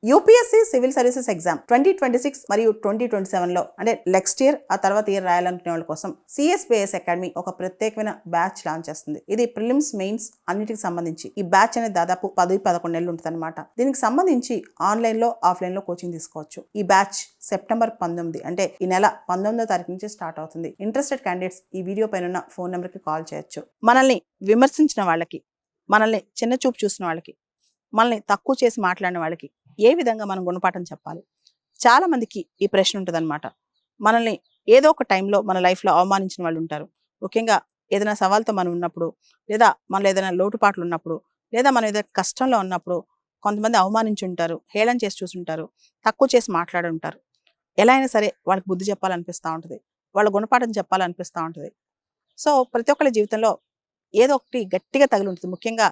UPSC civil services exam 2026 మరియు 2027లో అంటే next year ఆ తర్వాత ఇయర్ రాయాలనుకునే వాళ్ళ కోసం సిఎస్పిఎస్ అకాడమీ ఒక ప్రత్యేకమైన బ్యాచ్ లాంచ్ చేస్తుంది. ఇది ప్రిలిమ్స్ మెయిన్స్ అన్నిటికి సంబంధించి ఈ బ్యాచ్ అనేది దాదాపు 10-11 నెలలు ఉంటుంది అనమాట. దీనికి సంబంధించి ఆన్లైన్ లో ఆఫ్లైన్ లో కోచింగ్ తీసుకోవచ్చు. ఈ బ్యాచ్ సెప్టెంబర్ 19 అంటే ఈ నెల 19వ తారీఖు నుంచి స్టార్ట్ అవుతుంది. ఇంట్రెస్టెడ్ క్యాండిడేట్స్ ఈ వీడియో పైన ఉన్న ఫోన్ నెంబర్ కి కాల్ చేయొచ్చు. మనల్ని విమర్శించిన వాళ్ళకి, మనల్ని చిన్న చూపు చూసిన వాళ్ళకి, మనల్ని తక్కువ చేసి మాట్లాడిన వాళ్ళకి ఏ విధంగా మనం గుణపాఠం చెప్పాలి? చాలా మందికి ఈ ప్రశ్న ఉంటుందన్నమాట. మనల్ని ఏదో ఒక టైంలో మన లైఫ్లో అవమానించిన వాళ్ళు ఉంటారు. ముఖ్యంగా ఏదైనా సవాల్తో మనం ఉన్నప్పుడు, లేదా మనలో ఏదైనా లోటుపాట్లు ఉన్నప్పుడు, లేదా మనం ఏదైనా కష్టంలో ఉన్నప్పుడు కొంతమంది అవమానించి ఉంటారు, హేళన చేసి చూసుంటారు, తక్కువ చేసి మాట్లాడి ఉంటారు. ఎలా అయినా సరే వాళ్ళకి బుద్ధి చెప్పాలనిపిస్తూ ఉంటుంది, వాళ్ళ గుణపాఠం చెప్పాలనిపిస్తూ ఉంటుంది. సో ప్రతి ఒక్కరి జీవితంలో ఏదో ఒకటి గట్టిగా తగిలి ఉంటుంది. ముఖ్యంగా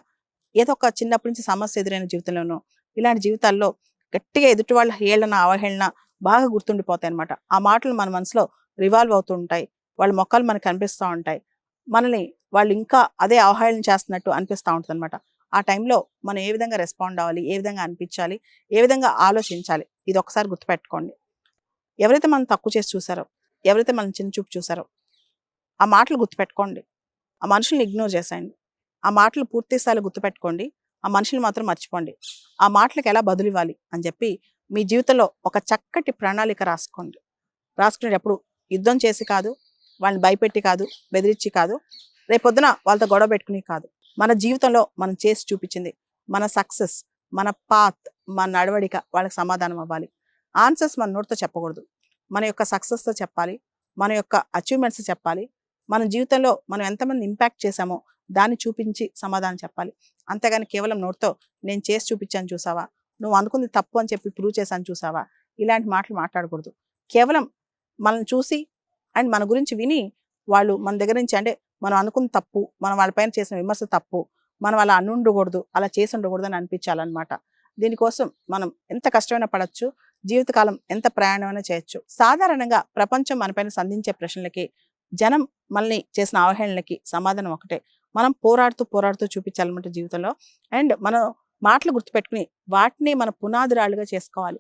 ఏదో ఒక చిన్నప్పటి నుంచి సమస్య ఎదురైన జీవితంలోనూ ఇలాంటి జీవితాల్లో గట్టిగా ఎదుటి వాళ్ళ హేళన అవహేళన బాగా గుర్తుండిపోతాయి అనమాట. ఆ మాటలు మన మనసులో రివాల్వ్ అవుతూ ఉంటాయి. వాళ్ళ మొక్కలు మనకు కనిపిస్తూ ఉంటాయి. మనల్ని వాళ్ళు ఇంకా అదే అవహేళన చేస్తున్నట్టు అనిపిస్తూ ఉంటుంది అనమాట. ఆ టైంలో మనం ఏ విధంగా రెస్పాండ్ అవ్వాలి, ఏ విధంగా అనిపించాలి, ఏ విధంగా ఆలోచించాలి, ఇది ఒకసారి గుర్తుపెట్టుకోండి. ఎవరైతే మనం తక్కువ చేసి చూసారో, ఎవరైతే మనం చిన్న చూపు చూసారో ఆ మాటలు గుర్తుపెట్టుకోండి. ఆ మనుషుల్ని ఇగ్నోర్ చేసేయండి. ఆ మాటలు పూర్తి స్థాయిలో గుర్తుపెట్టుకోండి. ఆ మనుషులు మాత్రం మర్చిపోండి. ఆ మాటలకు ఎలా బదులు ఇవ్వాలి అని చెప్పి మీ జీవితంలో ఒక చక్కటి ప్రణాళిక రాసుకోండి. రాసుకునేటప్పుడు యుద్ధం చేసి కాదు, వాళ్ళని భయపెట్టి కాదు, బెదిరించి కాదు, రేపొద్దున వాళ్ళతో గొడవ పెట్టుకుని కాదు. మన జీవితంలో మనం చేసి చూపించింది, మన సక్సెస్, మన పాత్, మన నడవడిక వాళ్ళకి సమాధానం అవ్వాలి. ఆన్సర్స్ మన నోటితో చెప్పకూడదు. మన యొక్క సక్సెస్తో చెప్పాలి, మన యొక్క అచీవ్మెంట్స్ చెప్పాలి, మన జీవితంలో మనం ఎంతమంది ఇంపాక్ట్ చేశామో దాన్ని చూపించి సమాధానం చెప్పాలి. అంతేగాని కేవలం నోటితో నేను చేసి చూపించాను చూసావా, నువ్వు అనుకుంది తప్పు అని చెప్పి ప్రూవ్ చేశాను చూసావా, ఇలాంటి మాటలు మాట్లాడకూడదు. కేవలం మనల్ని చూసి అండ్ మన గురించి విని వాళ్ళు మన దగ్గర నుంచి అంటే మనం అనుకున్న తప్పు, మనం వాళ్ళపైన చేసిన విమర్శ తప్పు, మనం అలా అనుండకూడదు, అలా చేసి ఉండకూడదు అని అనిపించాలన్నమాట. దీనికోసం మనం ఎంత కష్టమైనా పడవచ్చు, జీవితకాలం ఎంత ప్రయాణమైనా చేయొచ్చు. సాధారణంగా ప్రపంచం మనపైన సంధించే ప్రశ్నలకి, జనం మనల్ని చేసిన అవహేళనకి సమాధానం ఒకటే. మనం పోరాడుతూ చూపించాలన్నమాట జీవితంలో. అండ్ మనం మాటలు గుర్తుపెట్టుకుని వాటిని మన పునాదిరాళ్ళుగా చేసుకోవాలి.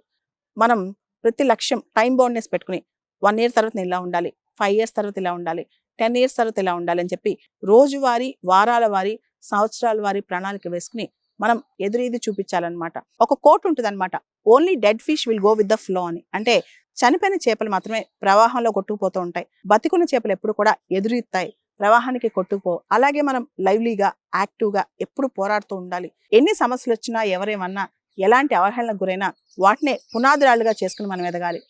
మనం ప్రతి లక్ష్యం టైం బౌండ్నెస్ పెట్టుకుని 1 year తర్వాత ఇలా ఉండాలి, 5 years తర్వాత ఇలా ఉండాలి, 10 years తర్వాత ఇలా ఉండాలి అని చెప్పి రోజువారీ, వారాల వారి, సంవత్సరాల వారి ప్రణాళిక వేసుకుని మనం ఎదురీది చూపించాలన్నమాట. ఒక కోట్ ఉంటుంది అనమాట, only dead fish will go with the flow అని. అంటే చనిపోయిన చేపలు మాత్రమే ప్రవాహంలో కొట్టుకుపోతూ ఉంటాయి, బతికున్న చేపలు ఎప్పుడు కూడా ఎదురీస్తాయి, ప్రవాహానికి కొట్టుకుపో. అలాగే మనం లైవ్లీగా, యాక్టివ్గా ఎప్పుడు పోరాడుతూ ఉండాలి. ఎన్ని సమస్యలు వచ్చినా, ఎవరేమన్నా, ఎలాంటి అవహేళనకు గురైనా వాటినే పునాదిరాళ్ళుగా చేసుకుని మనం ఎదగాలి.